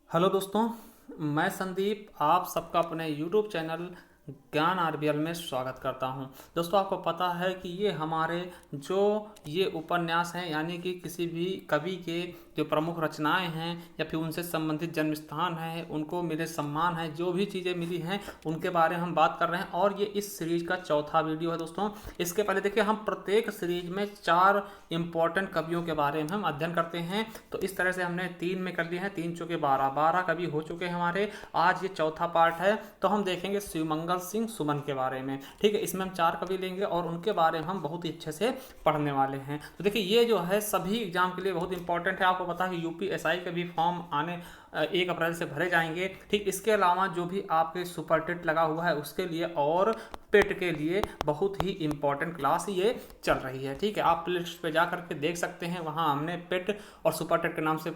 Hello दोस्तों, मैं संदीप आप सबका अपने यूट्यूब चैनल ज्ञान आरबीएल में स्वागत करता हूं। दोस्तों, आपको पता है कि ये हमारे जो ये उपन्यास हैं, यानी कि किसी भी कवि के जो प्रमुख रचनाएं हैं या फिर उनसे संबंधित जन्म स्थान है, उनको मिले सम्मान है, जो भी चीज़ें मिली हैं उनके बारे में हम बात कर रहे हैं। और ये इस सीरीज का चौथा वीडियो है दोस्तों। इसके पहले देखिए, हम प्रत्येक सीरीज में 4 इंपॉर्टेंट कवियों के बारे में हम अध्ययन करते हैं। तो इस तरह से हमने 3 में कर लिए हैं, 3 चौके 12 कवि हो चुके हैं हमारे। आज ये चौथा पार्ट है, तो हम देखेंगे शिवमंगल सिंह सुमन के बारे में। ठीक है, इसमें हम 4 कवि लेंगे और उनके बारे में हम बहुत ही अच्छे से पढ़ने वाले हैं। तो देखिए, ये जो है सभी एग्जाम के लिए बहुत इंपॉर्टेंट है। आपको पता है कि यूपीएसआई के भी फॉर्म आने 1 अप्रैल से भरे जाएंगे। ठीक, इसके अलावा जो भी आपके सुपर टेट लगा हुआ है उसके लिए और पेट के लिए बहुत ही इंपॉर्टेंट क्लास ये चल रही है। ठीक है, आप प्ले लिस्ट पे जा करके देख सकते हैं, वहाँ हमने पेट और सुपर टेट के नाम से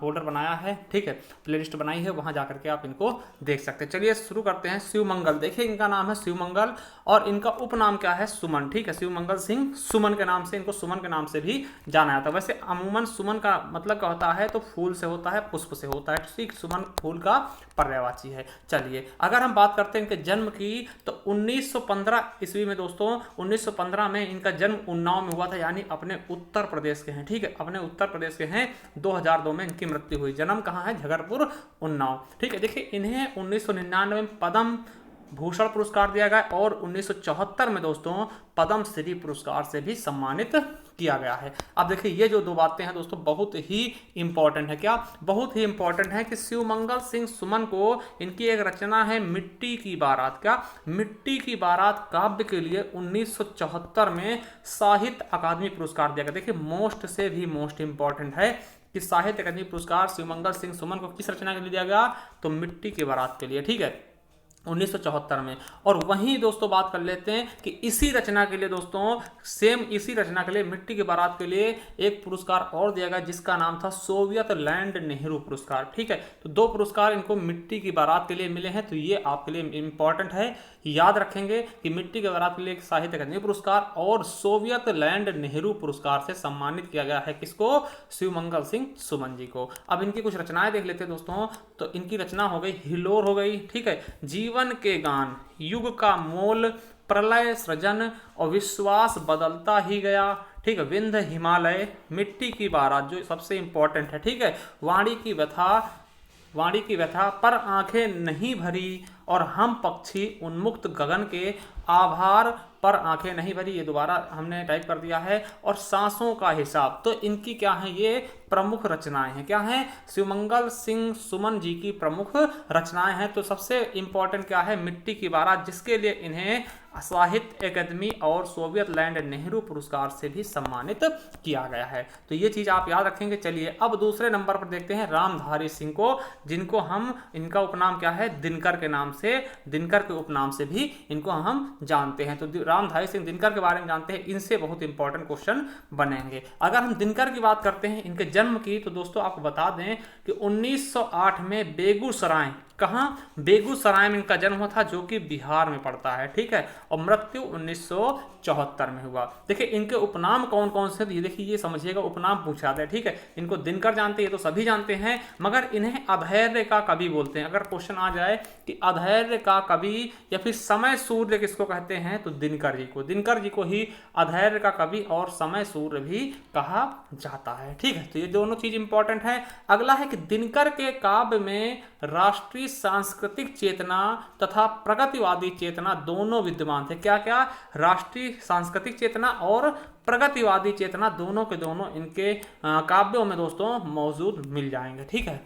फोल्डर बनाया है। ठीक है, प्ले लिस्ट बनाई है, वहाँ जा करके आप इनको देख सकते हैं। चलिए शुरू करते हैं। शिवमंगल, देखिए इनका नाम है शिवमंगल और इनका उपनाम क्या है? सुमन। ठीक है, शिवमंगल सिंह सुमन के नाम से, इनको सुमन के नाम से भी जाना जाता है। वैसे अमूमन सुमन का मतलब क्या होता है? तो फूल से होता है, पुष्प से होता है। ठीक, सुमन फूल का पर्यायवाची है। चलिए, अगर हम बात करते हैं इनके जन्म की, तो 1915 ईस्वी में दोस्तों, 1915 में इनका जन्म उन्नाव में हुआ था, यानी अपने उत्तर प्रदेश के हैं। ठीक है, अपने उत्तर प्रदेश के हैं। 2002 में इनकी मृत्यु हुई। जन्म कहाँ है? झगरपुर, उन्नाव। ठीक है, देखिए इन्हें 1999 में पद्म भूषण पुरस्कार दिया गया और 1974 में दोस्तों पद्म श्री पुरस्कार से भी सम्मानित किया गया है। अब देखिए, ये जो 2 बातें हैं दोस्तों बहुत ही इंपॉर्टेंट है। क्या? बहुत ही इंपॉर्टेंट है कि शिवमंगल सिंह सुमन को इनकी एक रचना है मिट्टी की बारात। क्या? मिट्टी की बारात काव्य के लिए 1974 में साहित्य अकादमी पुरस्कार दिया गया। देखिए, मोस्ट से भी मोस्ट इंपॉर्टेंट है कि साहित्य अकादमी पुरस्कार शिवमंगल सिंह सुमन को किस रचना के लिए दिया गया? तो मिट्टी की बारात के लिए। ठीक है, 1974 में। और वहीं दोस्तों बात कर लेते हैं कि इसी रचना के लिए दोस्तों, सेम इसी रचना के लिए मिट्टी की बारात के लिए एक पुरस्कार और दिया गया, जिसका नाम था सोवियत लैंड नेहरू पुरस्कार। ठीक है, तो 2 पुरस्कार इनको मिट्टी की बारात के लिए मिले हैं। तो ये आपके लिए इंपॉर्टेंट है, याद रखेंगे कि मिट्टी की बारात के लिए साहित्य अकादमी पुरस्कार और सोवियत लैंड नेहरू पुरस्कार से सम्मानित किया गया है। किसको? शिवमंगल सिंह सुमन जी को। अब इनकी कुछ रचनाएं देख लेते हैं दोस्तों। तो इनकी रचना हो गई हिलोर हो गई। ठीक है, जीवन के गान, युग का मोल, प्रलय सृजन और विश्वास बदलता ही गया। ठीक है, विंध्य हिमालय, मिट्टी की बारात जो सबसे इंपॉर्टेंट है। ठीक है, वाणी की व्यथा पर आंखें नहीं भरी और हम पक्षी उन्मुक्त गगन के आभार पर आंखें नहीं भरी। ये दोबारा हमने टाइप कर दिया है। और सांसों का हिसाब, तो इनकी क्या है? ये प्रमुख रचनाएं हैं। क्या हैं? शिवमंगल सिंह सुमन जी की प्रमुख रचनाएं हैं। तो सबसे इंपॉर्टेंट क्या है? मिट्टी की बारात, जिसके लिए इन्हें साहित्य अकादमी और सोवियत लैंड नेहरू पुरस्कार से भी सम्मानित किया गया है। तो ये चीज आप याद रखेंगे। चलिए, अब दूसरे नंबर पर देखते हैं रामधारी सिंह को, जिनको हम, इनका उपनाम क्या है? दिनकर के नाम से, दिनकर के उपनाम से भी इनको हम जानते हैं। तो रामधारी सिंह दिनकर के बारे में जानते हैं, इनसे बहुत इंपॉर्टेंट क्वेश्चन बनेंगे। अगर हम दिनकर की बात करते हैं, इनके जन्म की, तो दोस्तों आपको बता दें कि 1908 में बेगूसराय, कहां? बेगूसराय में इनका जन्म हुआ था, जो कि बिहार में पड़ता है। ठीक है, और मृत्यु 1974 में हुआ। देखिए, इनके उपनाम कौन कौन से? ये देखिए, ये समझिएगा, उपनाम पूछा जाता है। ठीक है, इनको दिनकर जानते हैं, ये तो सभी जानते हैं, मगर इन्हें अधैर्य का कवि बोलते हैं। अगर क्वेश्चन आ जाए कि अधैर्य का कवि या फिर समय सूर्य किसको कहते हैं, तो दिनकर जी को, दिनकर जी को ही अधैर्य का कवि और समय सूर्य भी कहा जाता है। ठीक है, तो ये दोनों चीज इंपॉर्टेंट है। अगला है कि दिनकर के काव्य में राष्ट्रीय सांस्कृतिक चेतना तथा प्रगतिवादी चेतना दोनों विद्यमान थे। क्या क्या? राष्ट्रीय सांस्कृतिक चेतना और प्रगतिवादी चेतना दोनों के दोनों इनके काव्यों में दोस्तों मौजूद मिल जाएंगे। ठीक है,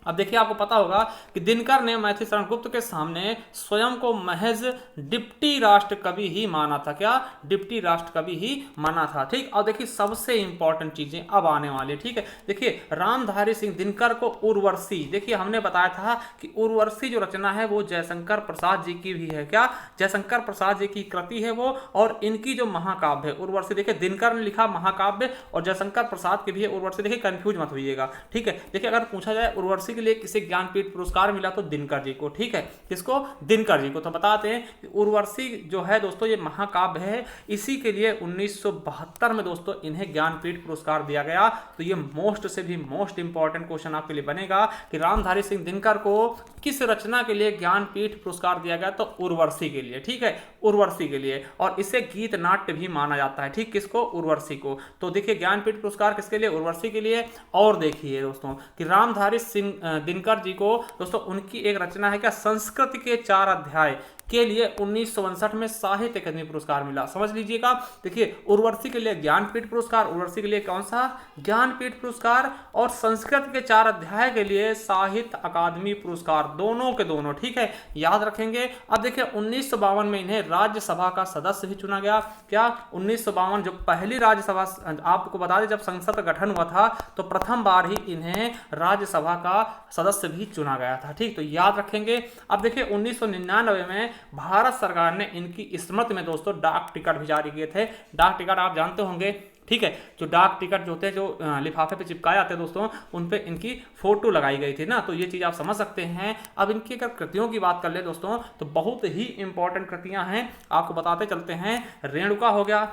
अब देखिए, आपको पता होगा कि दिनकर ने मैथिली शरण गुप्त के सामने स्वयं को महज डिप्टी राष्ट्र कवि ही माना था। क्या? डिप्टी राष्ट्र कवि ही माना था। ठीक, और देखिए सबसे इंपॉर्टेंट चीजें अब आने वाली। ठीक है, देखिए रामधारी सिंह दिनकर को उर्वशी, देखिए हमने बताया था कि उर्वशी जो रचना है वो जयशंकर प्रसाद जी की भी है। क्या? जयशंकर प्रसाद जी की कृति है वो, और इनकी जो महाकाव्य है उर्वशी, देखिए दिनकर ने लिखा महाकाव्य और जयशंकर प्रसाद की भी है उर्वशी। देखिए कंफ्यूज मत होइएगा। ठीक है, देखिए अगर पूछा जाए उर्वशी उर्वशी के लिए किसे ज्ञानपीठ पुरस्कार मिला, तो दिनकर जी को। ठीक है, किसको? दिनकर जी को। तो बताते हैं कि उर्वशी जो है दोस्तों ये महाकाव्य है, इसी के लिए 1972 में दोस्तों इन्हें ज्ञानपीठ पुरस्कार दिया गया। तो ये मोस्ट से भी मोस्ट इंपॉर्टेंट क्वेश्चन आपके लिए बनेगा कि रामधारी सिंह दिनकर को किस रचना के लिए ज्ञानपीठ पुरस्कार दिया गया, तो उर्वशी के लिए। ठीक है, उर्वशी के लिए, और इसे गीत नाट्य भी माना जाता है। ठीक, किसको? उर्वशी को। तो देखिए ज्ञानपीठ पुरस्कार किसके लिए? उर्वशी के लिए। और देखिए दोस्तों कि रामधारी सिंह दिनकर जी को दोस्तों उनकी एक रचना है क्या, संस्कृत के 4 अध्याय के लिए 1959 में साहित्य अकादमी पुरस्कार मिला। समझ लीजिएगा, देखिए उर्वशी के लिए ज्ञानपीठ पुरस्कार, उर्वशी के लिए कौन सा? ज्ञानपीठ पुरस्कार, और संस्कृत के 4 अध्याय के लिए साहित्य अकादमी पुरस्कार, दोनों के दोनों। ठीक है, याद रखेंगे। अब देखिए 1952 में इन्हें राज्यसभा का सदस्य भी चुना गया। क्या? 1952 जो पहली राज्यसभा, आपको बता दें जब संसद का गठन हुआ था तो प्रथम बार ही इन्हें राज्यसभा का सदस्य भी चुना गया था। ठीक, तो याद रखेंगे। अब देखिए 1999 में भारत सरकार ने इनकी स्मृति में दोस्तों डाक टिकट भी जारी किए थे। डाक टिकट आप जानते होंगे। ठीक है, जो डाक टिकट जो होते हैं, जो लिफाफे पे चिपकाए जाते हैं दोस्तों, उन पे इनकी फोटो लगाई गई थी ना, तो ये चीज आप समझ सकते हैं। अब इनकी अगर कृतियों की बात कर ले दोस्तों तो बहुत ही इंपॉर्टेंट कृतियां हैं, आपको बताते चलते हैं। रेणुका हो गया,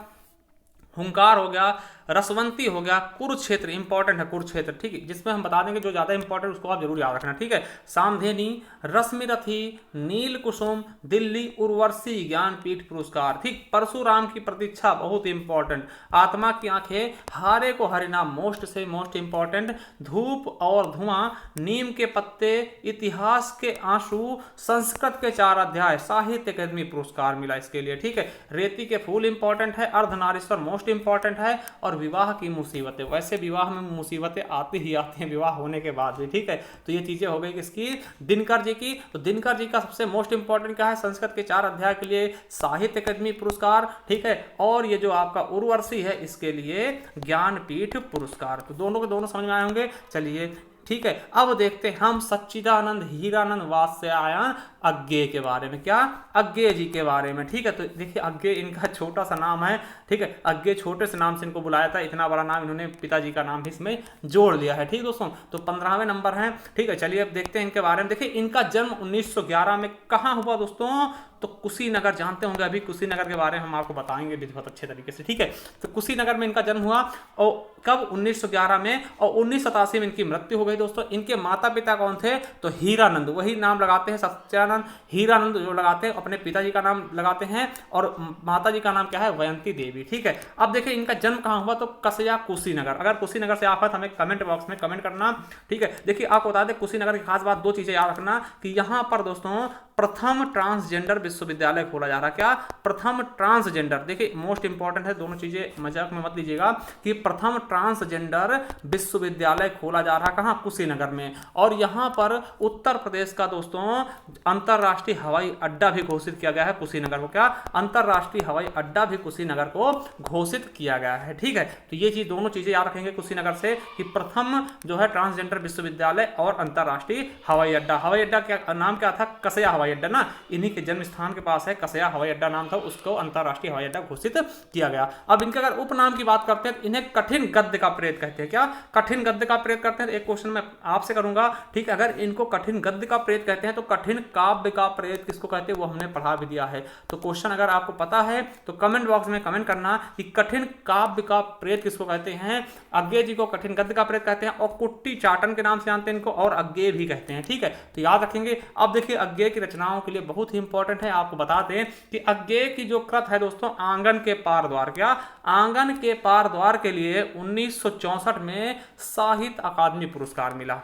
हुंकार हो गया, रसवंती हो गया, कुरुक्षेत्र इंपॉर्टेंट है, कुरुक्षेत्र। ठीक है, जिसमें हम बता देंगे जो ज्यादा इंपॉर्टेंट उसको आप जरूर याद रखना। ठीक है, सामधेनी, रश्मिरथी, नील कुसुम, दिल्ली उर्वशी ज्ञानपीठ पुरस्कार। ठीक, परशुराम की प्रतीक्षा बहुत इंपॉर्टेंट, आत्मा की आंखें, हारे को हरिनाम मोस्ट से मोस्ट इंपॉर्टेंट, धूप और धुआं, नीम के पत्ते, इतिहास के आंसू, संस्कृत के 4 अध्याय, साहित्य अकादमी पुरस्कार मिला इसके लिए। ठीक है, रेती के फूल इंपॉर्टेंट है, अर्धनारीश्वर मोस्ट इंपॉर्टेंट है, और विवाह की मुसीबतें। वैसे विवाह में मुसीबतें आती ही आती हैं विवाह होने के बाद भी। ठीक है, तो ये चीजें हो गई किसकी? दिनकर जी की। तो दिनकर जी का सबसे मोस्ट इंपॉर्टेंट क्या है? संस्कृत के 4 अध्याय के लिए साहित्य अकादमी पुरस्कार। ठीक है, और ये जो आपका उर्वशी है इसके लिए ज्ञानपीठ पुरस्कार। तो दोनों के दोनों समझ में आए होंगे। चलिए ठीक है, अब देखते हैं हम सच्चिदानंद हीरानंद वात्स्यायन अज्ञेय के बारे में। क्या? अज्ञेय जी के बारे में। ठीक है, तो देखिए अज्ञेय इनका छोटा सा नाम है। ठीक है, अज्ञेय छोटे से नाम से इनको बुलाया था, इतना बड़ा नाम इन्होंने पिताजी का नाम भी इसमें जोड़ लिया है। ठीक दोस्तों, तो 15वें नंबर है। ठीक है, चलिए अब देखते हैं इनके बारे में। देखिए इनका जन्म 1911 में कहाँ हुआ दोस्तों? तो कुशीनगर, जानते होंगे अभी कुशीनगर के बारे में हम आपको बताएंगे भी बहुत अच्छे तरीके से। ठीक है, तो कुशीनगर में इनका जन्म हुआ, और कब? 1911 में, और 1987 में इनकी मृत्यु हो गई दोस्तों। इनके माता पिता कौन थे? तो हीरानंद, वही नाम लगाते हैं सत्यानंद, हीरानंद जो लगाते हैं अपने पिताजी का नाम लगाते हैं, और माता जी का नाम क्या है? वयंती देवी। ठीक है, अब देखिए इनका जन्म कहाँ हुआ? तो कसया कुशीनगर। अगर कुशीनगर से आप हमें कमेंट बॉक्स में कमेंट करना। ठीक है, देखिए आपको बता दें कुशीनगर की खास बात, 2 चीजें याद रखना कि यहाँ पर दोस्तों प्रथम ट्रांसजेंडर विश्वविद्यालय खोला जा रहा। क्या? प्रथम ट्रांसजेंडर। देखिए मोस्ट इंपॉर्टेंट है, दोनों चीजें मजाक में मत लीजिएगा, कि प्रथम ट्रांसजेंडर विश्वविद्यालय खोला जा रहा। कहां? कुशीनगर में। और यहां पर उत्तर प्रदेश का दोस्तों अंतरराष्ट्रीय हवाई अड्डा भी घोषित किया गया है कुशीनगर को। क्या? अंतरराष्ट्रीय हवाई अड्डा भी कुशीनगर को घोषित किया गया है। ठीक है, तो ये चीज दोनों चीजें याद रखेंगे कुशीनगर से, कि प्रथम जो है ट्रांसजेंडर विश्वविद्यालय और अंतरराष्ट्रीय हवाई अड्डा। हवाई अड्डा क्या नाम क्या था? कसया हवाई अड्डा ना, इन्हीं के जन्म स्थान के पास है, कसया हवाई अड्डा नाम था, उसको अंतरराष्ट्रीय हवाई अड्डा घोषित किया गया। अब इनके अगर उपनाम की बात करते हैं, इन्हें कठिन गद्य का प्रेत कहते हैं। क्या? कठिन गद्य का प्रेत करते हैं। एक क्वेश्चन मैं आपसे करूंगा, ठीक, अगर इनको कठिन गद्य का प्रेत कहते हैं तो कठिन काव्य का प्रेत किसको कहते हैं? वो हमने पढ़ा भी दिया है। तो क्वेश्चन अगर आपको पता है तो कमेंट बॉक्स में कमेंट करना कि कठिन काव्य का प्रेत किसको कहते हैं। अज्ञेय जी को कठिन गद्य का प्रेत कहते हैं, और कुट्टी चाटन के नाम से जानते हैं इनको, और अज्ञेय भी कहते हैं। ठीक है, तो याद रखेंगे। अब देखिए अज्ञेय की रचनाओं के लिए बहुत ही इंपॉर्टेंट है, आपको बता दें कि अज्ञेय की जो कृत है दोस्तों आंगन के पार द्वार। क्या? आंगन के पार द्वार के लिए 1964 में साहित्य अकादमी पुरस्कार मिला।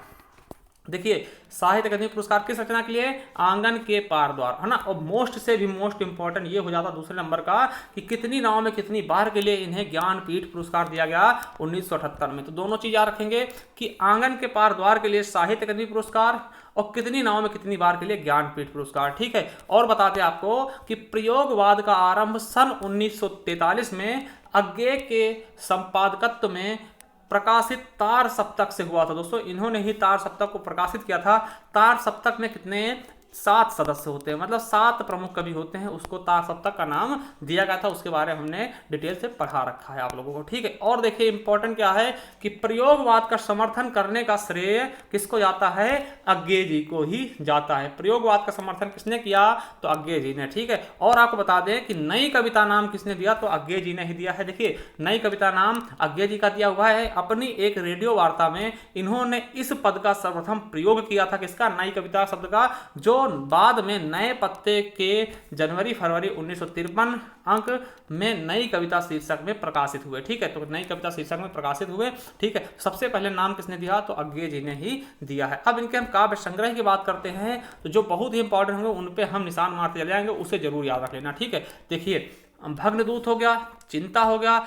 देखिए साहित्य अकादमी पुरस्कार किस रचना के लिए? आंगन के पार द्वार, है ना। और मोस्ट से भी मोस्ट इंपॉर्टेंट ये हो जाता दूसरे नंबर का कि कितनी नाव में कितनी बार के लिए इन्हें ज्ञानपीठ पुरस्कार दिया गया? 1978 में। तो दोनों चीज याद रखेंगे कि आंगन के पार द्वार के लिए साहित्य अकादमी पुरस्कार, और कितनी नाव में कितनी बार के लिए ज्ञानपीठ पुरस्कार। ठीक है, और बताते आपको कि प्रयोगवाद का आरंभ सन 1943 में अज्ञेय के संपादकत्व में प्रकाशित तार सप्तक से हुआ था दोस्तों। इन्होंने ही तार सप्तक को प्रकाशित किया था। तार सप्तक में कितने 7 सदस्य होते हैं, मतलब 7 प्रमुख कवि होते हैं, उसको तार सप्तक का नाम दिया गया था। उसके बारे में हमने डिटेल से पढ़ा रखा है आप लोगों को, ठीक है। और देखिए इंपॉर्टेंट क्या है कि प्रयोगवाद का समर्थन करने का श्रेय किसको जाता है, अज्ञे जी को ही जाता है। प्रयोगवाद का समर्थन किसने किया, तो अज्ञे जी ने, ठीक है। और आपको बता दें कि नई कविता नाम किसने दिया, तो अज्ञे जी ने ही दिया है। देखिए नई कविता नाम अज्ञे जी का दिया हुआ है। अपनी एक रेडियो वार्ता में इन्होंने इस पद का सर्वप्रथम प्रयोग किया था, किसका, नई कविता शब्द का, जो बाद में नए पत्ते के जनवरी-फरवरी 1953 अंक में नई कविता शीर्षक में प्रकाशित हुए, ठीक है। तो नई कविता शीर्षक में प्रकाशित हुए, ठीक है। सबसे पहले नाम किसने दिया, तो अज्ञे जी ने ही दिया है। अब इनके हम काव्य संग्रह की बात करते हैं, तो जो बहुत ही इंपॉर्टेंट होंगे उन पे हम निशान मारते चले जाएंगे, उसे जरूर याद रख लेना, ठीक है। देखिए भग्नदूत हो गया, चिंता हो गया,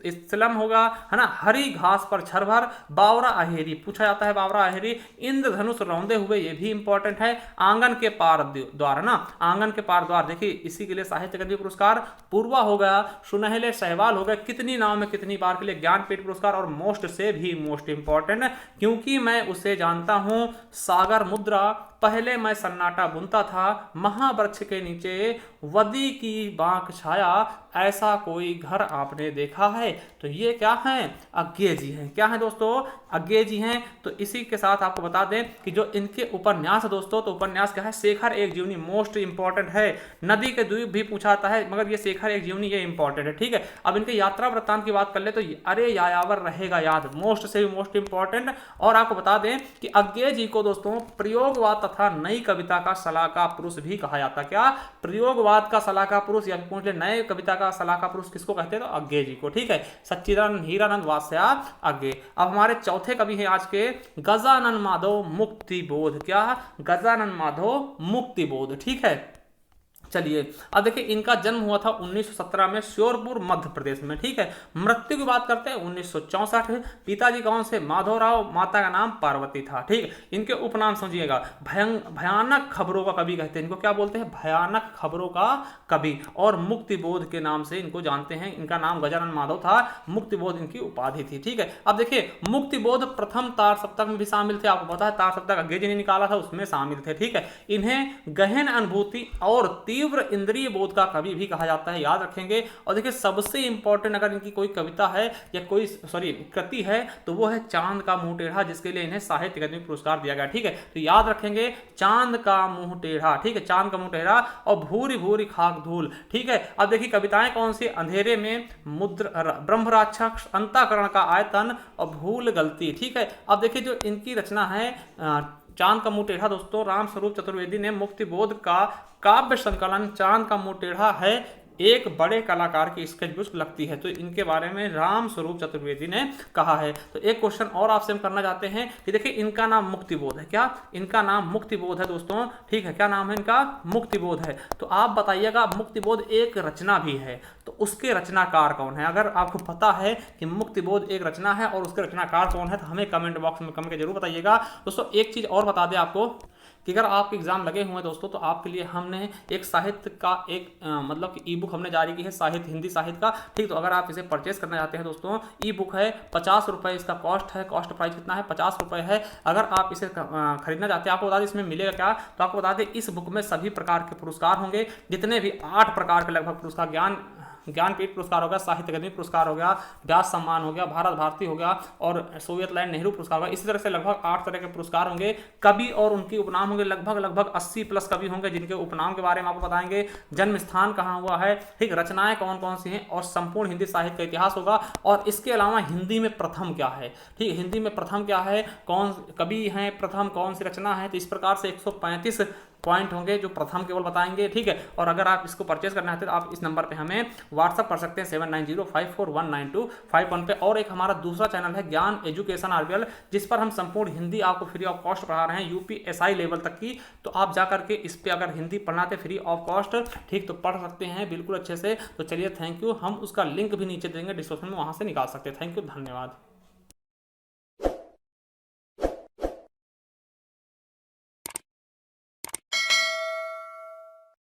इस्लम होगा, है ना, हरी घास पर छरभर, बावरा अहेरी पूछा जाता है, बावरा अहेरी, इंद्रधनुष रौंदे हुए, ये भी इंपॉर्टेंट है, आंगन के पार द्वार, ना, आंगन के पार द्वार, देखिए इसी के लिए साहित्य अकादमी पुरस्कार, पूर्वा हो गया, सुनहले सहवाल हो गया, कितनी नाव में कितनी बार के लिए ज्ञानपीठ पुरस्कार, और मोस्ट से भी मोस्ट इंपॉर्टेंट, क्योंकि मैं उसे जानता हूं, सागर मुद्रा, पहले मैं सन्नाटा बुनता था, महावृक्ष के नीचे वदी की बांक छाया, ऐसा कोई घर आपने देखा है। तो ये क्या है, अज्ञे जी हैं। क्या है दोस्तों, अज्ञे जी हैं। तो इसी के साथ आपको बता दें कि जो इनके उपन्यास दोस्तों, तो उपन्यास क्या है, शेखर एक जीवनी, मोस्ट इंपॉर्टेंट है। नदी के द्वीप भी पूछा जाता है, मगर ये शेखर एक जीवनी ये इंपॉर्टेंट है, ठीक है। अब इनके यात्रा वृत्तांत की बात कर ले तो अरे यायावर रहेगा याद, मोस्ट से भी मोस्ट इंपॉर्टेंट। और आपको बता दें कि अज्ञे जी को दोस्तों प्रयोगवाद तथा नई कविता का सलाहकार पुरुष भी कहा जाता है। क्या, प्रयोगवाद का सलाहकार पुरुष, या पूछ ले नए कविता का सलाहकार पुरुष किसको कहते हैं, तो अज्ञे जी को, ठीक है। सच्चिदानंद हीरानंद वात्स्या अज्ञे। अब हमारे चौथे कवि हैं आज के, गजानन माधव मुक्तिबोध। क्या, गजानन माधव मुक्तिबोध, ठीक है। चलिए अब देखिए इनका जन्म हुआ था 1917 में श्योरपुर मध्य प्रदेश में, ठीक है। मृत्यु की बात करते हैं 1964। पिताजी कौन से, माधवराव, माता का नाम पार्वती था, ठीक है। इनके उपनाम समझिएगा, भयानक खबरों का कवि कहते हैं इनको, क्या बोलते हैं, भयानक खबरों का कवि, और मुक्तिबोध के नाम से इनको जानते हैं। इनका नाम गजानन माधव था, मुक्तिबोध इनकी उपाधि थी, ठीक है। अब देखिए मुक्तिबोध प्रथम तार सप्तक में भी शामिल थे, आपको पता है तार सप्तक अज्ञे जी ने निकाला था, उसमें शामिल थे, ठीक है। इन्हें गहन अनुभूति और तीव्र इंद्रिय बोध का कवि भी कहा जाता है, याद रखेंगे। और देखिए सबसे इंपॉर्टेंट अगर इनकी कोई कविता है या कोई कृति है तो वो है चांद का मुंह टेढ़ा, जिसके लिए इन्हें साहित्य अकादमी पुरस्कार दिया गया, ठीक है। तो याद रखेंगे चांद का मुंह टेढ़ा, ठीक है, चांद का मुंह टेढ़ा, और भूरी भूरी खाक धूल, ठीक है। अब देखिए कविताएं कौन सी, अंधेरे में, ब्रह्म राक्षस, अंतःकरण का आयतन, और भूल गलती, ठीक है। अब देखिए जो इनकी रचना है चांद का मुंह टेढ़ा दोस्तों, राम स्वरूप चतुर्वेदी ने मुक्तिबोध का काव्य संकलन चांद का मुंह टेढ़ा है, एक बड़े कलाकार की स्केच बुक लगती है। तो इनके बारे में राम स्वरूप चतुर्वेदी ने कहा है। तो एक क्वेश्चन और आपसे हम करना चाहते हैं कि देखिए इनका नाम मुक्तिबोध है, क्या, इनका नाम मुक्तिबोध है दोस्तों, ठीक है। क्या नाम है इनका, मुक्तिबोध है। तो आप बताइएगा मुक्तिबोध एक रचना भी है, तो उसके रचनाकार कौन है। अगर आपको पता है कि मुक्तिबोध एक रचना है और उसके रचनाकार कौन है तो हमें कमेंट बॉक्स में कमेंट जरूर बताइएगा दोस्तों। एक चीज और बता दें आपको कि अगर आपके एग्जाम लगे हुए हैं दोस्तों तो आपके लिए हमने एक साहित्य का एक मतलब कि ई बुक हमने जारी की है, साहित्य, हिंदी साहित्य का, ठीक। तो अगर आप इसे परचेस करना चाहते हैं दोस्तों, ई बुक है, 50 रुपये इसका कॉस्ट है, कॉस्ट प्राइस कितना है, 50 रुपये है। अगर आप इसे खरीदना चाहते हैं, आपको बता दें इसमें मिलेगा क्या, तो आपको बता दें इस बुक में सभी प्रकार के पुरस्कार होंगे, जितने भी 8 प्रकार के लगभग पुरस्कार, ज्ञानपीठ पुरस्कार हो गया, साहित्य अकादमी पुरस्कार हो गया, व्यास सम्मान हो गया, भारत भारती हो गया, और सोवियत लैंड नेहरू पुरस्कार होगा। इसी तरह से लगभग 8 तरह के पुरस्कार होंगे। कवि और उनके उपनाम होंगे, लगभग 80+ कवि होंगे जिनके उपनाम के बारे में आपको बताएंगे। जन्म स्थान कहाँ हुआ है, ठीक, रचनाएं कौन कौन सी हैं, और संपूर्ण हिंदी साहित्य का इतिहास होगा। और इसके अलावा हिंदी में प्रथम क्या है, ठीक, हिंदी में प्रथम क्या है, कौन कवि हैं प्रथम, कौन सी रचना है। तो इस प्रकार से 135 पॉइंट होंगे जो प्रथम केवल बताएंगे, ठीक है। और अगर आप इसको परचेस करना है तो आप इस नंबर पे हमें व्हाट्सअप कर सकते हैं 7905419251 पे। और एक हमारा दूसरा चैनल है ज्ञान एजुकेशन आरबीएल, जिस पर हम संपूर्ण हिंदी आपको फ्री ऑफ कॉस्ट पढ़ा रहे हैं, यूपीएसआई लेवल तक की। तो आप जा करके इस पे अगर हिंदी पढ़ना थे फ्री ऑफ कॉस्ट, ठीक, तो पढ़ सकते हैं बिल्कुल अच्छे से। तो चलिए थैंक यू, हम उसका लिंक भी नीचे देंगे डिस्क्रिप्शन में, वहां से निकाल सकते हैं। थैंक यू, धन्यवाद।